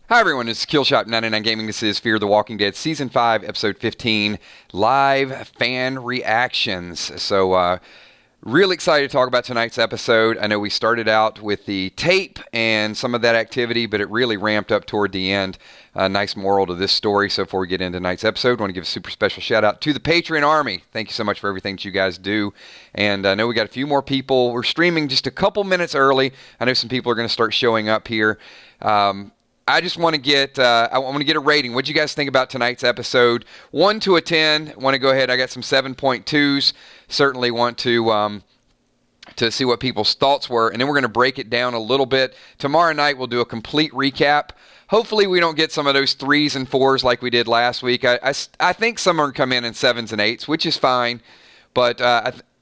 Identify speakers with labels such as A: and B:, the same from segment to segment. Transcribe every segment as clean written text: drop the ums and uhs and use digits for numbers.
A: Hi everyone, it's Killshot 99 Gaming. This is Fear the Walking Dead Season 5, Episode 15, live fan reactions. So, really excited to talk about tonight's episode. I know we started out with the tape and some of that activity, but it really ramped up toward the end. A nice moral to this story. So before we get into tonight's episode, I want to give a super special shout out to the Patreon Army. Thank you so much for everything that you guys do. And I know we got a few more people. We're streaming just a couple minutes early. I know some people are going to start showing up here. I just want to get a rating. What do you guys think about tonight's episode? 1 to a 10. Want to go ahead. I got some 7.2s. Certainly want to see what people's thoughts were, and then we're going to break it down a little bit. Tomorrow night we'll do a complete recap. Hopefully we don't get some of those 3s and 4s like we did last week. I think some are going to come in 7s and 8s, which is fine, but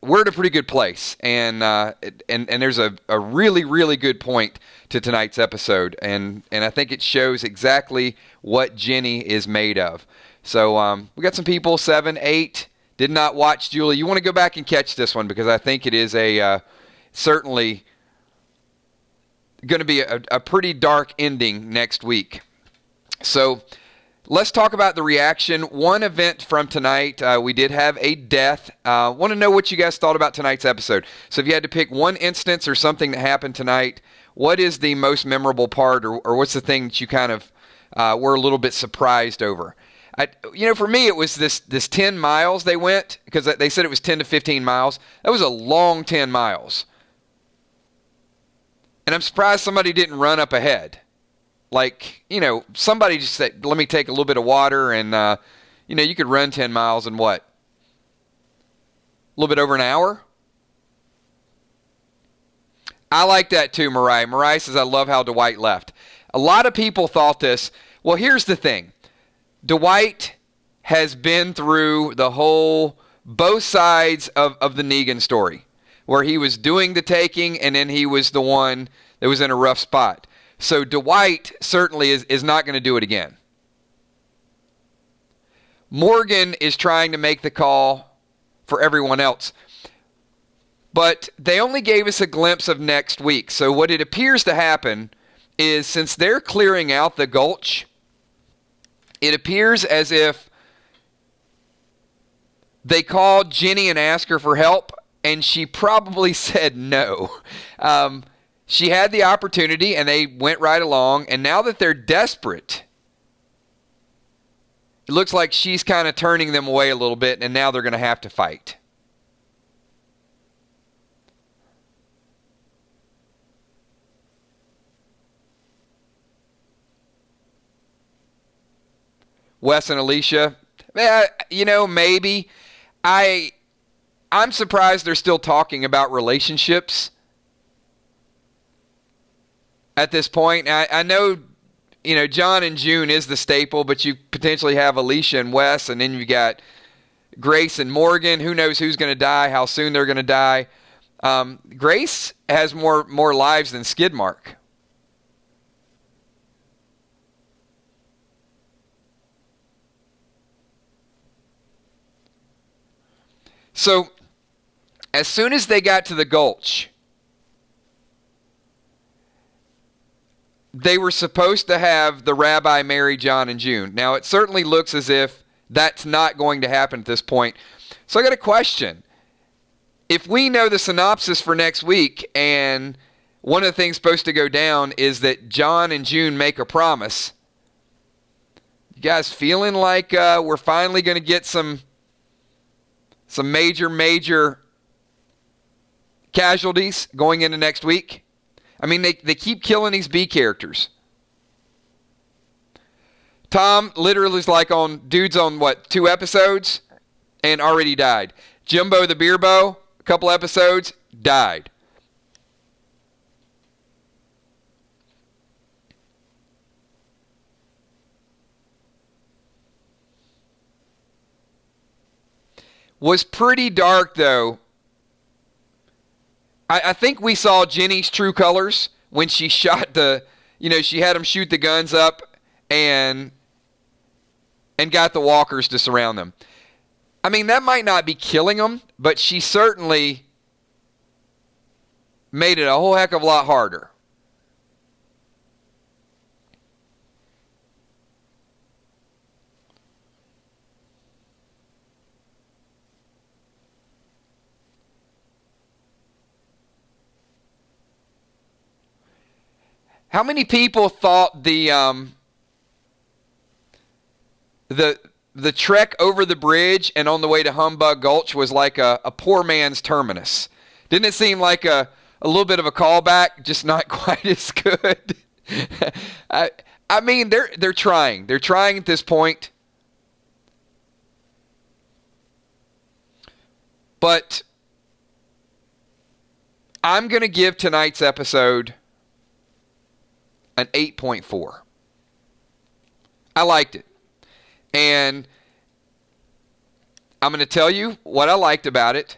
A: we're at a pretty good place, and there's a really, really good point to tonight's episode, and I think it shows exactly what Jenny is made of. So we got some people, 7, 8, did not watch Julie. You want to go back and catch this one because I think it is certainly going to be a pretty dark ending next week. So let's talk about the reaction. One event from tonight, we did have a death. Want to know what you guys thought about tonight's episode. So if you had to pick one instance or something that happened tonight, what is the most memorable part, or what's the thing that you kind of were a little bit surprised over? For me, it was this 10 miles they went, because they said it was 10 to 15 miles. That was a long 10 miles. And I'm surprised somebody didn't run up ahead. Like, somebody just said, let me take a little bit of water, and, you could run 10 miles in what? A little bit over an hour? I like that too, Mariah. Mariah says, I love how Dwight left. A lot of people thought this. Well, here's the thing. Dwight has been through both sides of the Negan story, where he was doing the taking, and then he was the one that was in a rough spot. So Dwight certainly is not going to do it again. Morgan is trying to make the call for everyone else. But they only gave us a glimpse of next week. So what it appears to happen is, since they're clearing out the gulch, it appears as if they called Jenny and asked her for help, and she probably said no. She had the opportunity, and they went right along. And now that they're desperate, it looks like she's kind of turning them away a little bit, and now they're going to have to fight. Wes and Alicia, maybe. I'm surprised they're still talking about relationships at this point. I know, John and June is the staple, but you potentially have Alicia and Wes, and then you got Grace and Morgan. Who knows who's going to die, how soon they're going to die. Grace has more lives than Skidmark. So, as soon as they got to the gulch, they were supposed to have the rabbi marry John and June. Now, it certainly looks as if that's not going to happen at this point. So I got a question. If we know the synopsis for next week, and one of the things supposed to go down is that John and June make a promise, you guys feeling like we're finally going to get some major casualties going into next week? I mean, they keep killing these B characters. Tom literally is like dude's on 2 episodes and already died. Jimbo the Beerbo, a couple episodes, died. Was pretty dark, though. I think we saw Jenny's true colors when she shot she had them shoot the guns up and got the walkers to surround them. I mean, that might not be killing them, but she certainly made it a whole heck of a lot harder. How many people thought the trek over the bridge and on the way to Humbug Gulch was like a poor man's terminus? Didn't it seem like a little bit of a callback, just not quite as good? I mean, they're trying. They're trying at this point. But I'm going to give tonight's episode an 8.4. I liked it. And I'm going to tell you what I liked about it.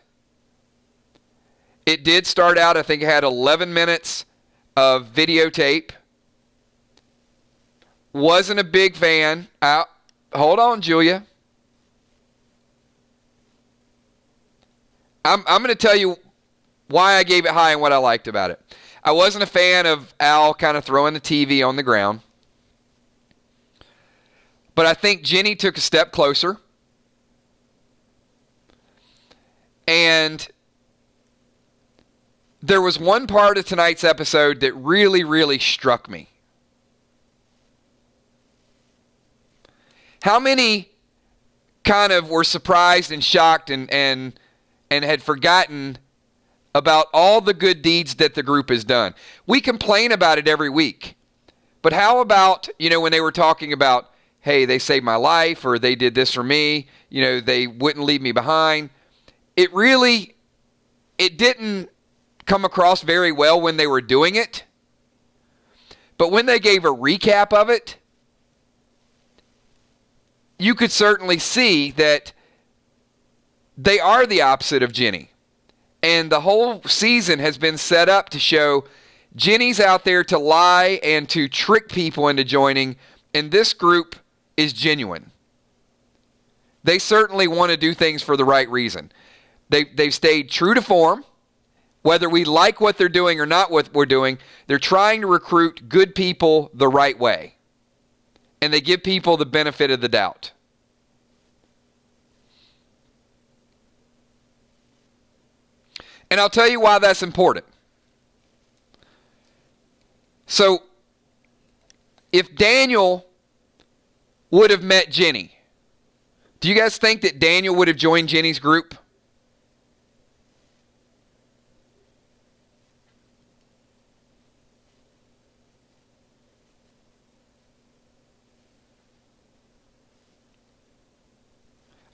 A: It did start out, I think it had 11 minutes of videotape. Wasn't a big fan. Hold on, Julia. I'm going to tell you why I gave it high and what I liked about it. I wasn't a fan of Al kind of throwing the TV on the ground. But I think Jenny took a step closer. And there was one part of tonight's episode that really, really struck me. How many kind of were surprised and shocked and had forgotten about all the good deeds that the group has done? We complain about it every week. But how about, when they were talking about, hey, they saved my life, or they did this for me, they wouldn't leave me behind. It didn't come across very well when they were doing it. But when they gave a recap of it, you could certainly see that they are the opposite of Jenny. And the whole season has been set up to show Jenny's out there to lie and to trick people into joining, and this group is genuine. They certainly want to do things for the right reason. They've stayed true to form. Whether we like what they're doing or not what we're doing, they're trying to recruit good people the right way. And they give people the benefit of the doubt. And I'll tell you why that's important. So, if Daniel would have met Jenny, do you guys think that Daniel would have joined Jenny's group?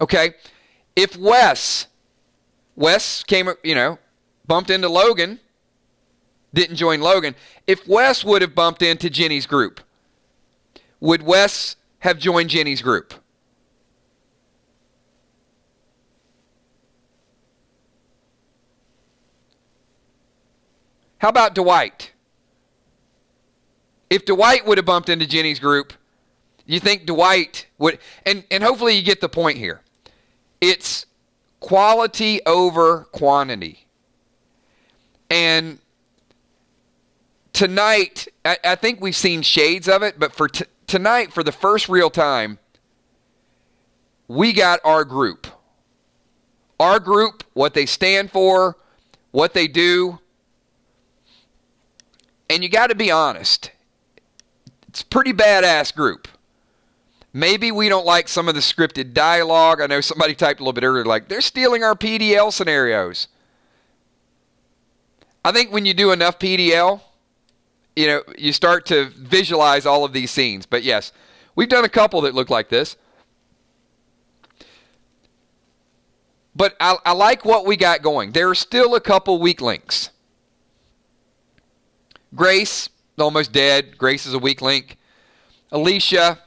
A: Okay, if Wes came, bumped into Logan, didn't join Logan. If Wes would have bumped into Jenny's group, would Wes have joined Jenny's group? How about Dwight? If Dwight would have bumped into Jenny's group, you think Dwight would, and hopefully you get the point here. It's quality over quantity. And tonight, I think we've seen shades of it, but for tonight, for the first real time, we got our group. Our group, what they stand for, what they do. And you got to be honest. It's a pretty badass group. Maybe we don't like some of the scripted dialogue. I know somebody typed a little bit earlier, like, they're stealing our PDL scenarios. I think when you do enough PDL, you start to visualize all of these scenes. But yes, we've done a couple that look like this. But I like what we got going. There are still a couple weak links. Grace, almost dead. Grace is a weak link. Alicia,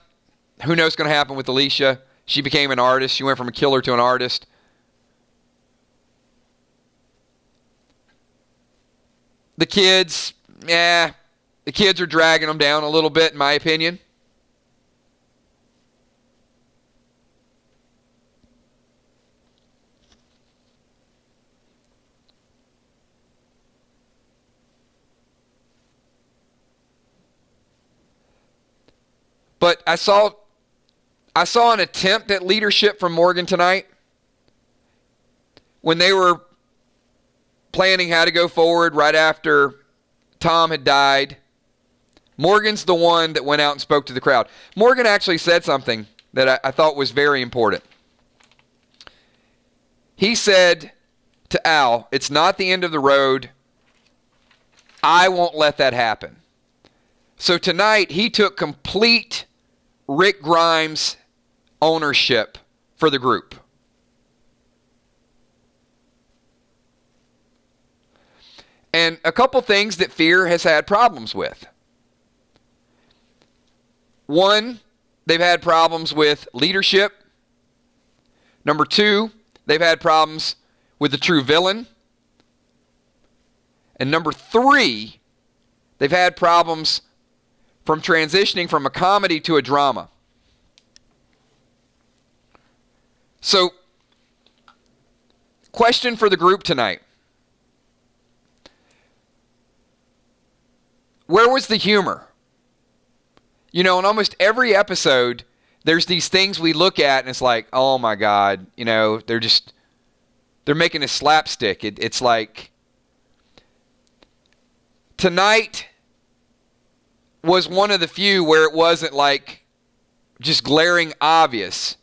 A: who knows what's going to happen with Alicia? She became an artist. She went from a killer to an artist. The kids, the kids are dragging them down a little bit, in my opinion. But I saw an attempt at leadership from Morgan tonight when they were planning how to go forward right after Tom had died. Morgan's the one that went out and spoke to the crowd. Morgan actually said something that I thought was very important. He said to Al, it's not the end of the road. I won't let that happen. So tonight, he took complete Rick Grimes ownership for the group. And a couple things that Fear has had problems with. One, they've had problems with leadership. Number two, they've had problems with the true villain. And number three, they've had problems from transitioning from a comedy to a drama. So, question for the group tonight. Where was the humor? You know, in almost every episode, there's these things we look at and it's like, oh my God, you know, they're making a slapstick. It's like, tonight was one of the few where it wasn't like just glaring obvious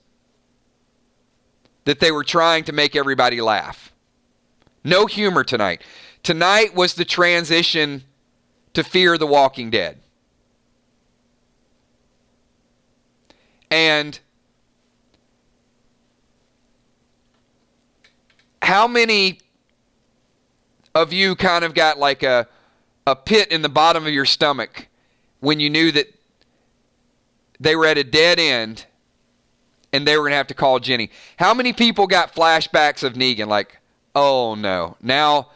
A: that they were trying to make everybody laugh. No humor tonight. Tonight was the transition to Fear the Walking Dead. And how many of you kind of got like a pit in the bottom of your stomach when you knew that they were at a dead end and they were going to have to call Jenny? How many people got flashbacks of Negan like, oh no, now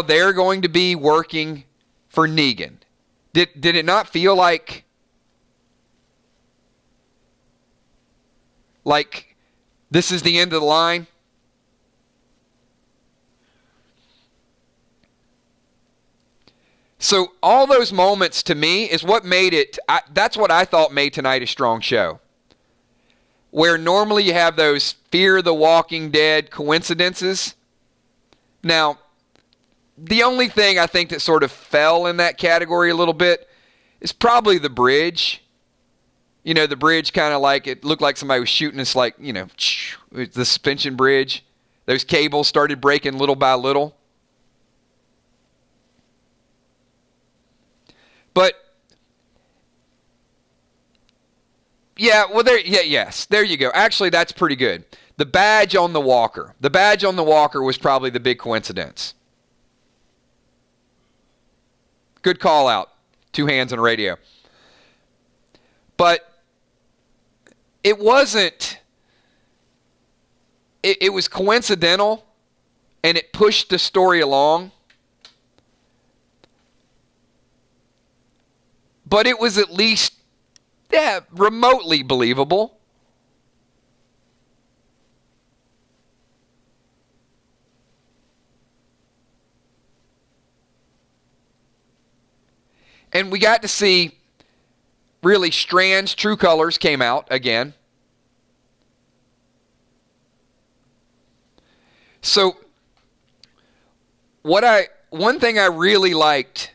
A: they're going to be working for Negan? Did it not feel like this is the end of the line? So all those moments to me is what made it, that's what I thought made tonight a strong show. Where normally you have those Fear the Walking Dead coincidences. Now, the only thing I think that sort of fell in that category a little bit is probably the bridge. You know, the bridge kind of like, it looked like somebody was shooting this like, you know, the suspension bridge. Those cables started breaking little by little. But, yeah, well, yes, there you go. Actually, that's pretty good. The badge on the walker. The badge on the walker was probably the big coincidence. Good call out. 2 hands on the radio. But it wasn't, it was coincidental, and it pushed the story along. But it was at least, remotely believable. And we got to see, really, Strand's true colors came out again. So, one thing I really liked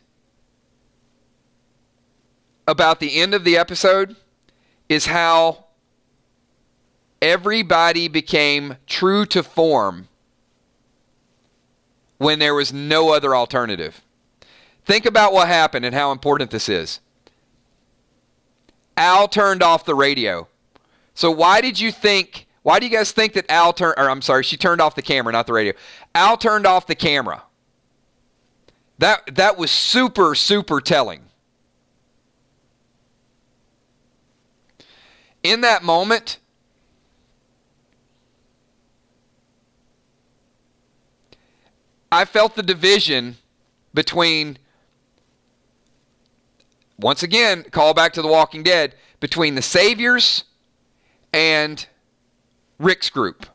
A: about the end of the episode is how everybody became true to form when there was no other alternative. Think about what happened and how important this is. Al turned off the radio. So why do you guys think that she turned off the camera, not the radio. Al turned off the camera. That was super, super telling. In that moment, I felt the division between, once again, call back to The Walking Dead, between the Saviors and Rick's group.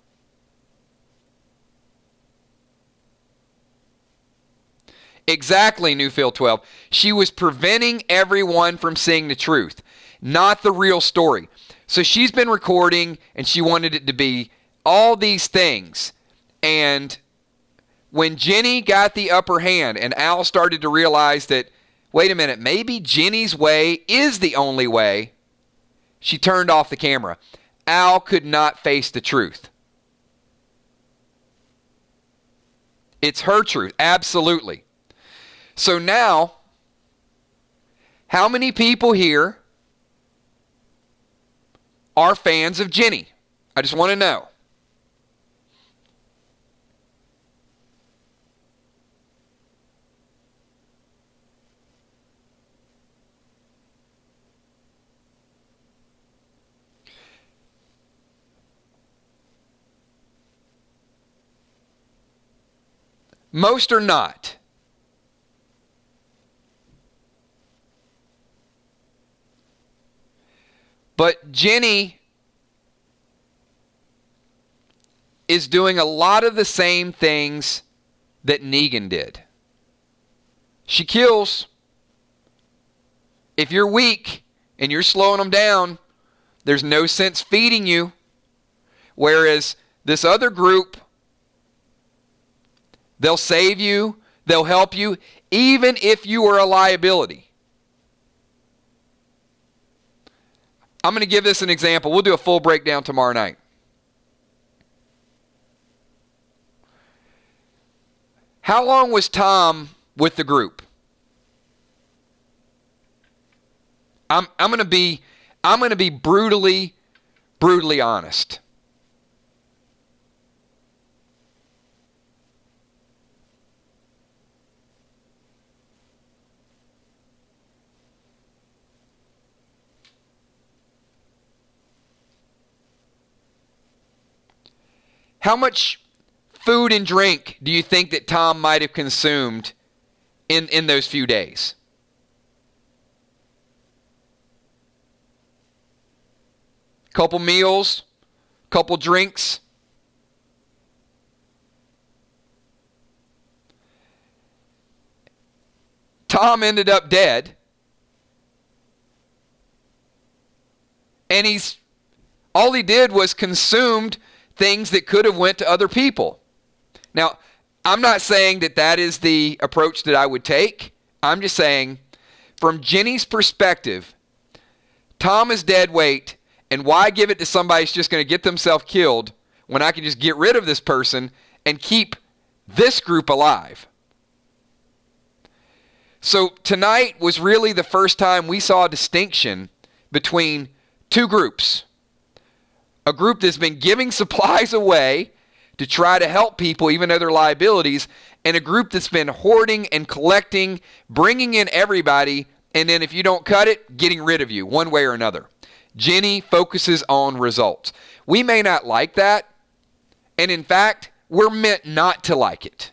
A: Exactly, Newfield 12. She was preventing everyone from seeing the truth, not the real story. So she's been recording, and she wanted it to be all these things. And when Jenny got the upper hand, and Al started to realize that wait a minute, maybe Jenny's way is the only way, she turned off the camera. Al could not face the truth. It's her truth, absolutely. So now, how many people here are fans of Jenny? I just want to know. Most are not. But Jenny is doing a lot of the same things that Negan did. She kills. If you're weak and you're slowing them down, there's no sense feeding you. Whereas this other group, they'll save you, they'll help you, even if you are a liability. I'm going to give this an example. We'll do a full breakdown tomorrow night. How long was Tom with the group? I'm going to be brutally honest. How much food and drink do you think that Tom might have consumed in those few days? Couple meals, couple drinks. Tom ended up dead. And all he did was consumed things that could have went to other people. Now, I'm not saying that is the approach that I would take. I'm just saying, from Jenny's perspective, Tom is dead weight, and why give it to somebody who's just going to get themselves killed when I can just get rid of this person and keep this group alive? So tonight was really the first time we saw a distinction between two groups. A group that's been giving supplies away to try to help people even though they're liabilities, and a group that's been hoarding and collecting, bringing in everybody, and then if you don't cut it, getting rid of you one way or another. Jenny focuses on results. We may not like that, and in fact, we're meant not to like it.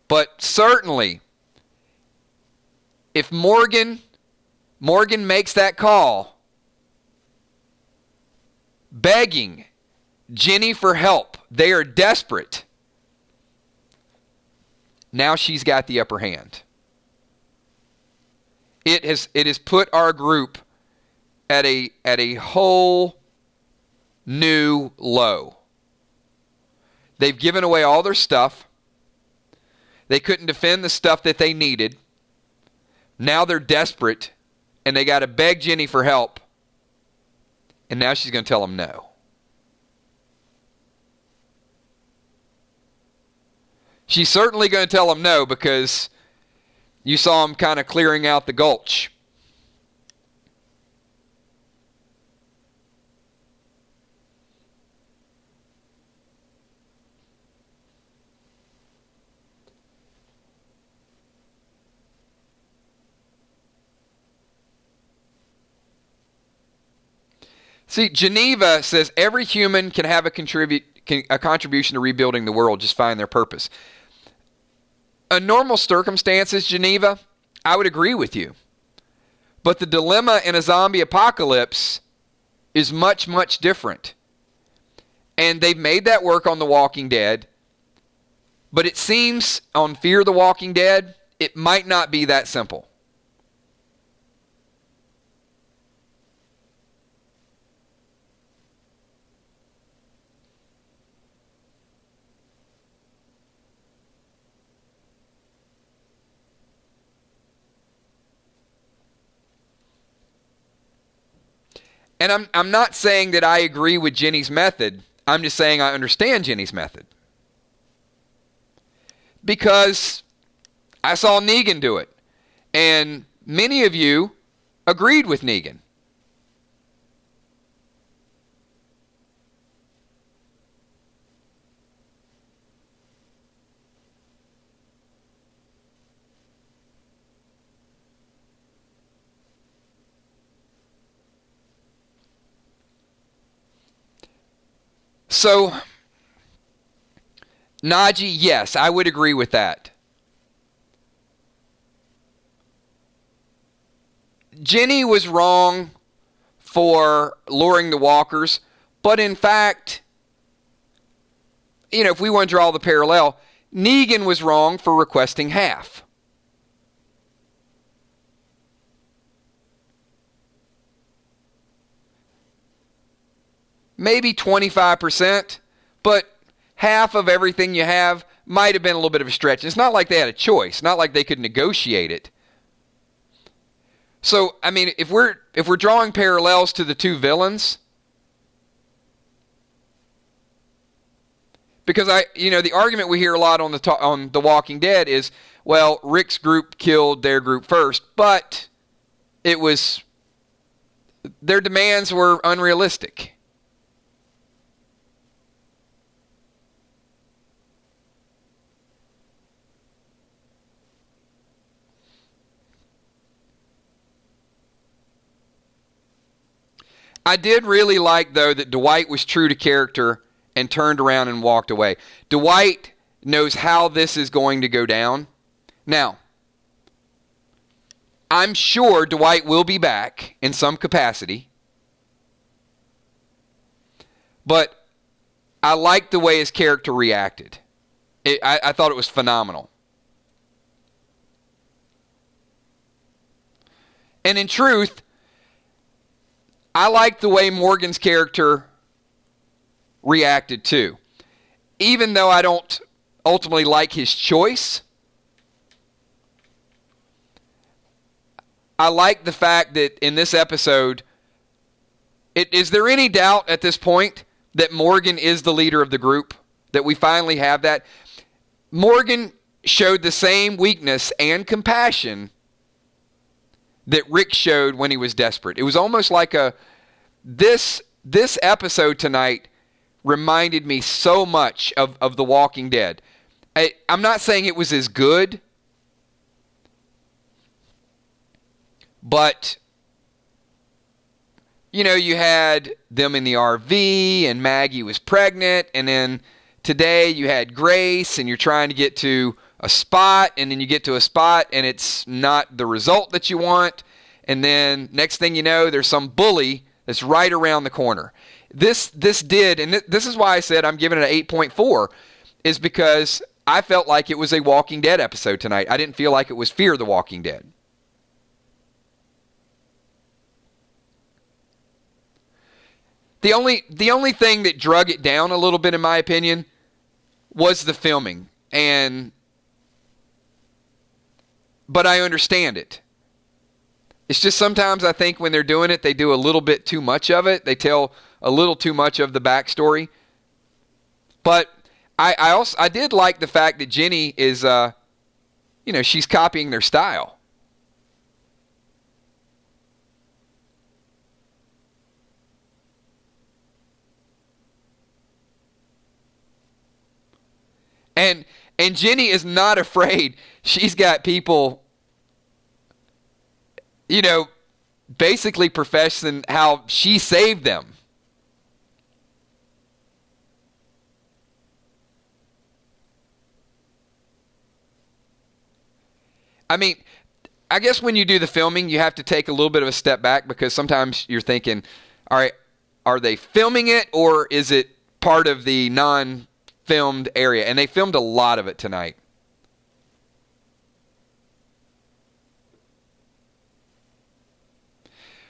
A: But certainly, if Morgan makes that call, begging Jenny for help, they are desperate. Now she's got the upper hand. It has put our group at a whole new low. They've given away all their stuff. They couldn't defend the stuff that they needed. Now they're desperate, and they got to beg Jenny for help. And now she's going to tell them no. She's certainly going to tell them no because you saw them kind of clearing out the gulch. See, Geneva says every human can have a contribution to rebuilding the world, just find their purpose. In normal circumstances, Geneva, I would agree with you. But the dilemma in a zombie apocalypse is much, much different. And they've made that work on The Walking Dead. But it seems on Fear the Walking Dead, it might not be that simple. And I'm not saying that I agree with Jenny's method. I'm just saying I understand Jenny's method. Because I saw Negan do it. And many of you agreed with Negan. So, Najee, yes, I would agree with that. Jenny was wrong for luring the walkers, but in fact, if we want to draw the parallel, Negan was wrong for requesting half. Maybe 25%, but half of everything you have might have been a little bit of a stretch. It's not like they had a choice, not like they could negotiate it. So, I mean, if we're drawing parallels to the two villains, because the argument we hear a lot on The Walking Dead is, well, Rick's group killed their group first, but their demands were unrealistic. I did really like, though, that Dwight was true to character and turned around and walked away. Dwight knows how this is going to go down. Now, I'm sure Dwight will be back in some capacity. But I liked the way his character reacted. I thought it was phenomenal. And in truth, I like the way Morgan's character reacted too. Even though I don't ultimately like his choice, I like the fact that in this episode, is there any doubt at this point that Morgan is the leader of the group? That we finally have that? Morgan showed the same weakness and compassion that Rick showed when he was desperate. It was almost like this episode tonight reminded me so much of The Walking Dead. I'm not saying it was as good, but you had them in the RV and Maggie was pregnant, and then today you had Grace and you're trying to get to a spot, and then you get to a spot and it's not the result that you want, and then next thing you know there's some bully that's right around the corner. This did, and this is why I said I'm giving it an 8.4, is because I felt like it was a Walking Dead episode tonight. I didn't feel like it was Fear the Walking Dead. The only thing that drug it down a little bit, in my opinion, was the filming. But I understand it. It's just sometimes I think when they're doing it, they do a little bit too much of it. They tell a little too much of the backstory. But I did like the fact that Jenny is, she's copying their style. And Jenny is not afraid. She's got people, basically professing how she saved them. I mean, I guess when you do the filming, you have to take a little bit of a step back, because sometimes you're thinking, all right, are they filming it or is it part of the non-filmed area? And they filmed a lot of it tonight.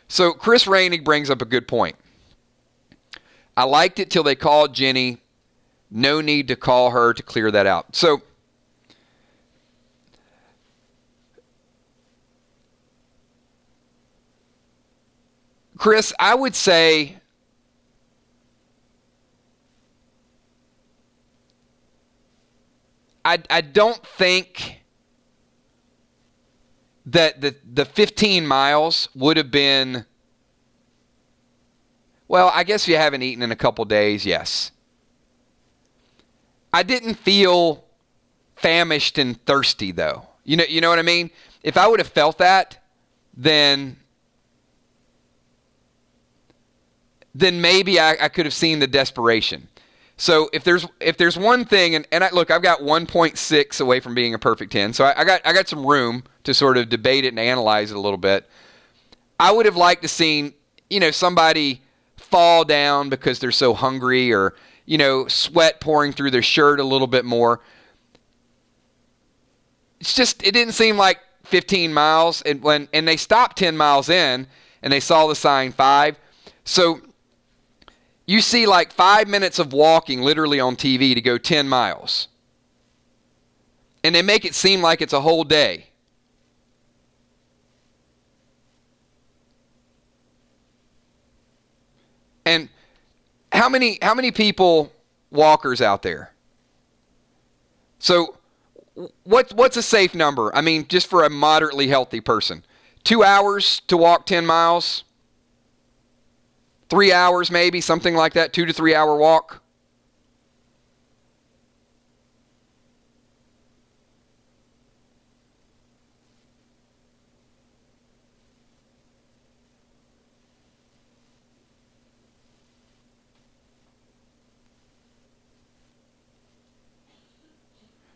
A: So Chris Rainey brings up a good point. I liked it till they called Jenny. No need to call her to clear that out. So Chris, I would say I don't think that the 15 miles would have been, well, I guess if you haven't eaten in a couple days, yes. I didn't feel famished and thirsty, though. You know what I mean? If I would have felt that, then maybe I could have seen the desperation. So if there's one thing, and look, I've got 1.6 away from being a perfect 10, so I got some room to sort of debate it and analyze it a little bit. I would have liked to seen, somebody fall down because they're so hungry, or sweat pouring through their shirt a little bit more. It didn't seem like 15 miles, and they stopped 10 miles in, and they saw the sign 5. So you see like 5 minutes of walking literally on TV to go 10 miles. And they make it seem like it's a whole day. And how many people, walkers out there? So what's a safe number? I mean, just for a moderately healthy person. 2 hours to walk 10 miles? 3 hours maybe, something like that, 2 to 3 hour walk.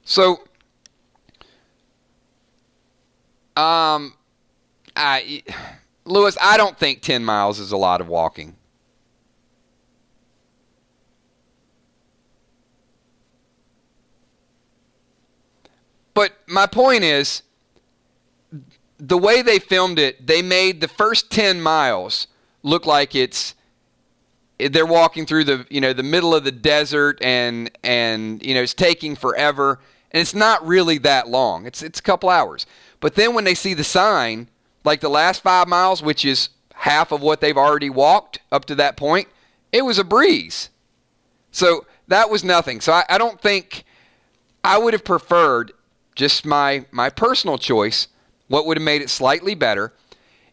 A: So, Lewis, I don't think 10 miles is a lot of walking. But my point is, the way they filmed it, they made the first 10 miles look like they're walking through the middle of the desert, and it's taking forever, and it's not really that long. It's a couple hours. But then when they see the sign, like the last 5 miles, which is half of what they've already walked up to that point, it was a breeze. So that was nothing. So I don't think, I would have preferred, just my personal choice, what would have made it slightly better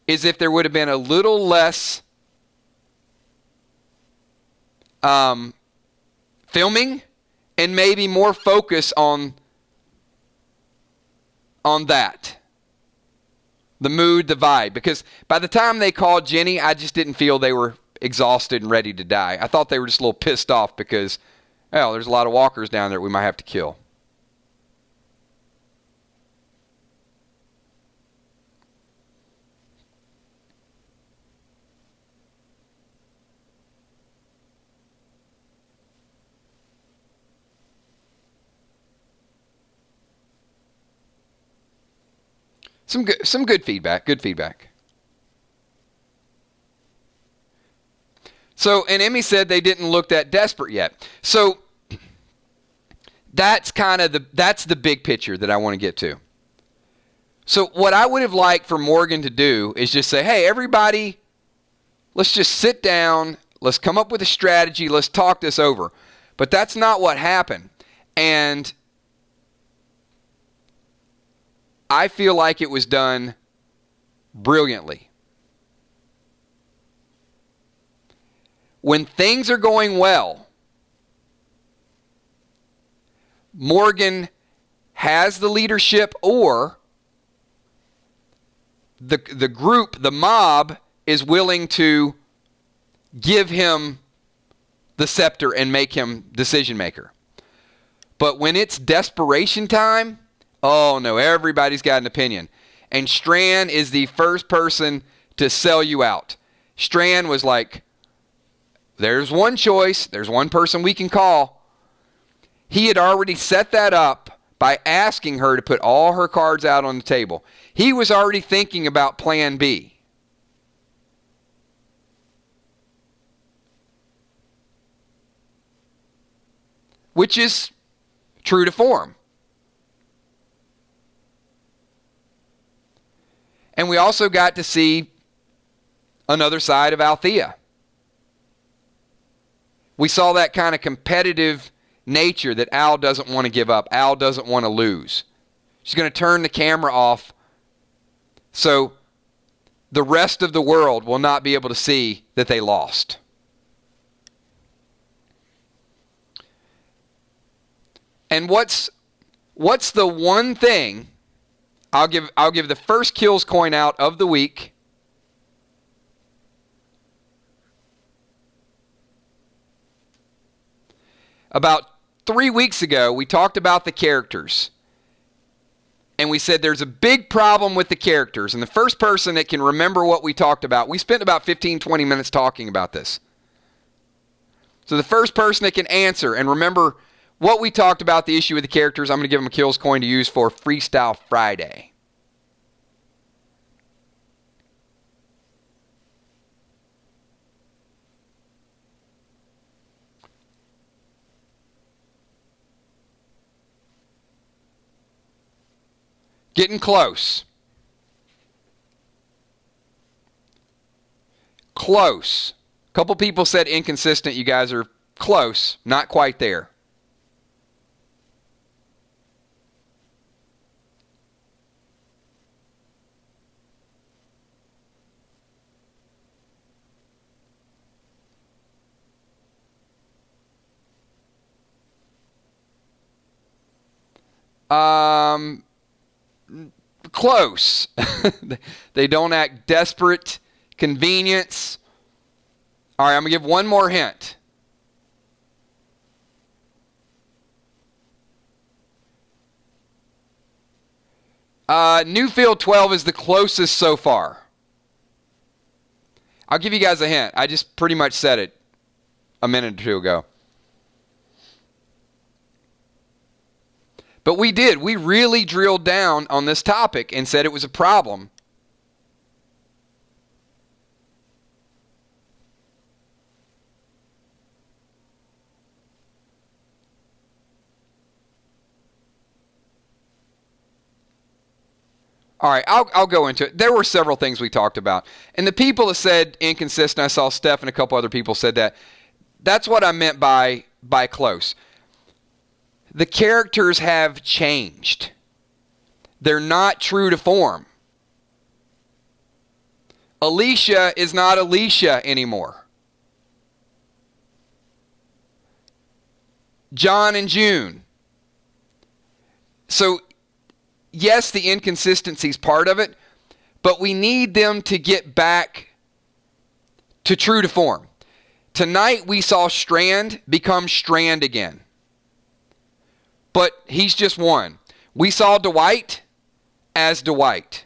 A: is if there would have been a little less filming and maybe more focus on that. The mood, the vibe. Because by the time they called Jenny, I just didn't feel they were exhausted and ready to die. I thought they were just a little pissed off because, there's a lot of walkers down there we might have to kill. Some good feedback. Good feedback. So, and Emmy said they didn't look that desperate yet. So that's kind of that's the big picture that I want to get to. So what I would have liked for Morgan to do is just say, hey, everybody, let's just sit down. Let's come up with a strategy. Let's talk this over. But that's not what happened. And I feel like it was done brilliantly. When things are going well, Morgan has the leadership, or the group, the mob, is willing to give him the scepter and make him decision maker. But when it's desperation time, oh no, everybody's got an opinion. And Strand is the first person to sell you out. Strand was like, there's one choice, there's one person we can call. He had already set that up by asking her to put all her cards out on the table. He was already thinking about plan B. Which is true to form. And we also got to see another side of Althea. We saw that kind of competitive nature that Al doesn't want to give up. Al doesn't want to lose. She's going to turn the camera off so the rest of the world will not be able to see that they lost. And what's the one thing I'll give the first kills coin out of the week. About 3 weeks ago, we talked about the characters. And we said there's a big problem with the characters. And the first person that can remember what we talked about, we spent about 15, 20 minutes talking about this. So the first person that can answer and remember what we talked about, the issue with the characters, I'm going to give them a kills coin to use for Freestyle Friday. Getting close. Close. A couple people said inconsistent. You guys are close. Not quite there. Close. They don't act desperate. Convenience. All right, I'm going to give one more hint. Newfield 12 is the closest so far. I'll give you guys a hint. I just pretty much said it a minute or two ago. But we did. We really drilled down on this topic and said it was a problem. All right, I'll go into it. There were several things we talked about. And the people that said inconsistent, I saw Steph and a couple other people said that. That's what I meant by close. The characters have changed. They're not true to form. Alicia is not Alicia anymore. John and June. So, yes, the inconsistency is part of it, but we need them to get back to true to form. Tonight we saw Strand become Strand again. But he's just one. We saw Dwight as Dwight.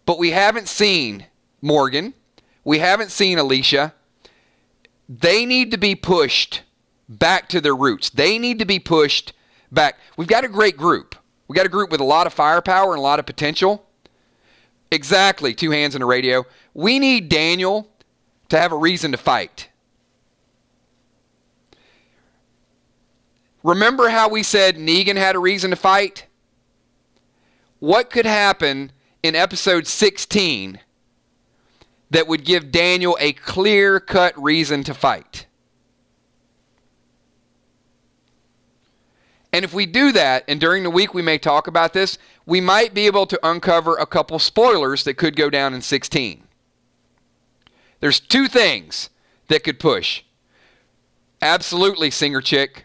A: But we haven't seen Morgan. We haven't seen Alicia. They need to be pushed back to their roots. They need to be pushed back. We've got a great group. We've got a group with a lot of firepower and a lot of potential. Exactly, 2 hands in a radio. We need Daniel to have a reason to fight. Remember how we said Negan had a reason to fight? What could happen in episode 16 that would give Daniel a clear-cut reason to fight? And if we do that, and during the week we may talk about this, we might be able to uncover a couple spoilers that could go down in 16. There's 2 things that could push. Absolutely, Singer Chick.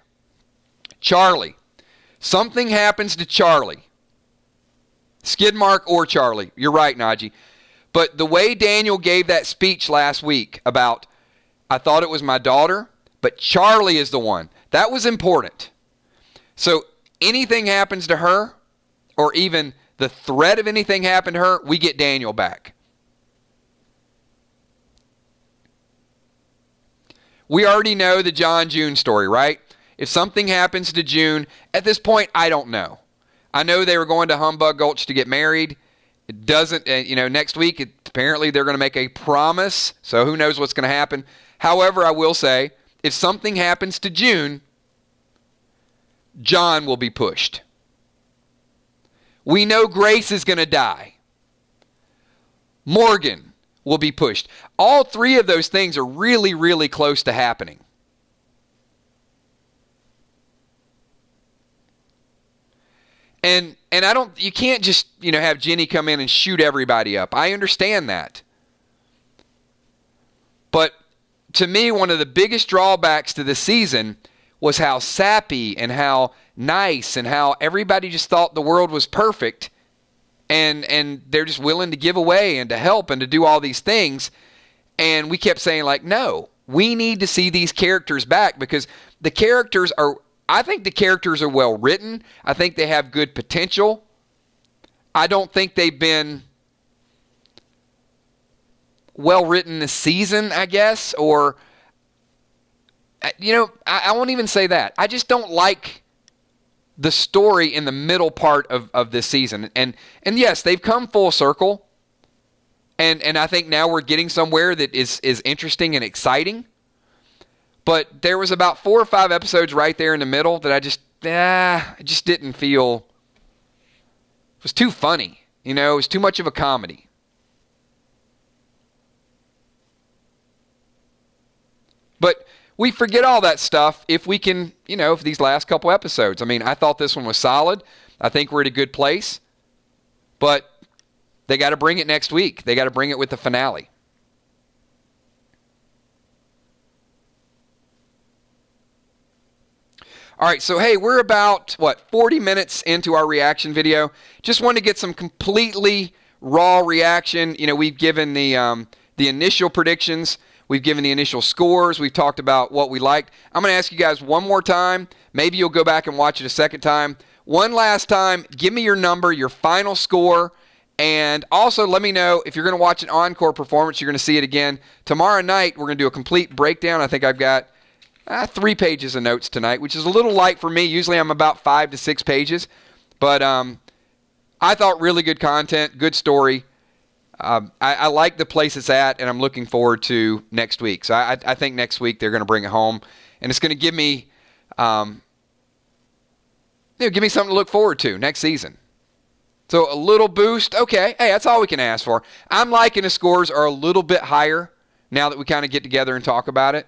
A: Charlie. Something happens to Charlie. Skidmark or Charlie. You're right, Najee. But the way Daniel gave that speech last week about, I thought it was my daughter, but Charlie is the one. That was important. So anything happens to her, or even the threat of anything happened to her, we get Daniel back. We already know the John June story, right? If something happens to June, at this point, I don't know. I know they were going to Humbug Gulch to get married. It doesn't, next week, apparently they're going to make a promise, so who knows what's going to happen. However, I will say, if something happens to June, John will be pushed. We know Grace is going to die. Morgan. will be pushed. All three of those things are really, really close to happening. And you can't just, have Jenny come in and shoot everybody up. I understand that. But to me, one of the biggest drawbacks to this season was how sappy and how nice and how everybody just thought the world was perfect, and they're just willing to give away and to help and to do all these things. And we kept saying, like, no, we need to see these characters back, because I think the characters are well written. I think they have good potential. I don't think they've been well written this season, I guess, or I won't even say that. I just don't like the story in the middle part of this season. And yes, they've come full circle. And I think now we're getting somewhere that is interesting and exciting. But there was about 4 or 5 episodes right there in the middle that I just didn't feel. It was too funny. It was too much of a comedy. But we forget all that stuff if we can, if these last couple episodes. I mean, I thought this one was solid. I think we're at a good place. But they got to bring it next week. They got to bring it with the finale. All right, so hey, we're about, 40 minutes into our reaction video. Just wanted to get some completely raw reaction. We've given the initial predictions. We've given the initial scores. We've talked about what we liked. I'm going to ask you guys one more time. Maybe you'll go back and watch it a second time. One last time, give me your number, your final score, and also let me know if you're going to watch an encore performance, you're going to see it again. Tomorrow night, we're going to do a complete breakdown. I think I've got 3 pages of notes tonight, which is a little light for me. Usually I'm about 5 to 6 pages. But I thought really good content, good story. I like the place it's at, and I'm looking forward to next week. So I think next week they're going to bring it home, and it's going to give me, give me something to look forward to next season. So a little boost, okay. Hey, that's all we can ask for. I'm liking the scores are a little bit higher now that we kind of get together and talk about it.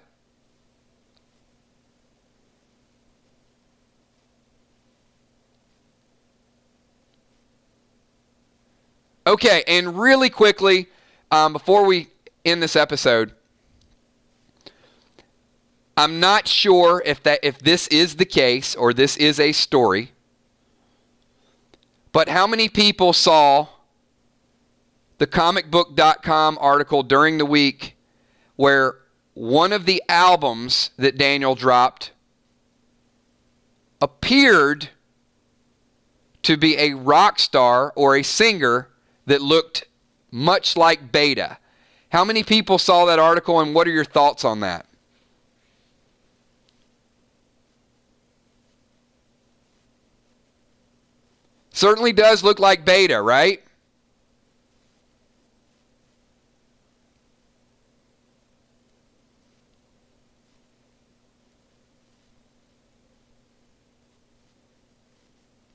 A: Okay, and really quickly, before we end this episode, I'm not sure if this is the case or this is a story, but how many people saw the comicbook.com article during the week where one of the albums that Daniel dropped appeared to be a rock star or a singer that looked much like Beta? How many people saw that article, and what are your thoughts on that? Certainly does look like Beta, right?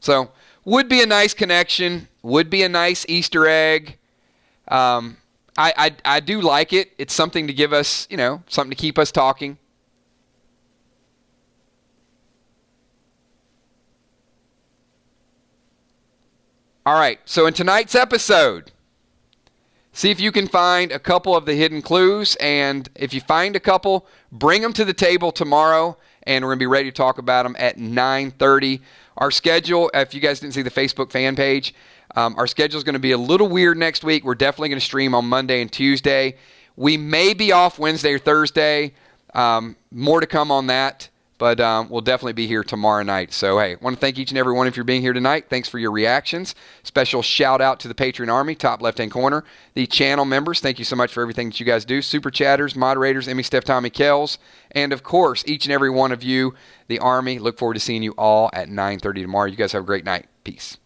A: So, would be a nice connection. Would be a nice Easter egg. I do like it. It's something to give us, something to keep us talking. All right, so in tonight's episode, see if you can find a couple of the hidden clues, and if you find a couple, bring them to the table tomorrow, and we're going to be ready to talk about them at 9:30. Our schedule, if you guys didn't see the Facebook fan page, our schedule is going to be a little weird next week. We're definitely going to stream on Monday and Tuesday. We may be off Wednesday or Thursday. More to come on that, but we'll definitely be here tomorrow night. So, hey, I want to thank each and every one of you for being here tonight. Thanks for your reactions. Special shout out to the Patreon Army, top left-hand corner. The channel members, thank you so much for everything that you guys do. Super chatters, moderators, Emmy, Steph, Tommy, Kells, and, of course, each and every one of you, the Army. Look forward to seeing you all at 9:30 tomorrow. You guys have a great night. Peace.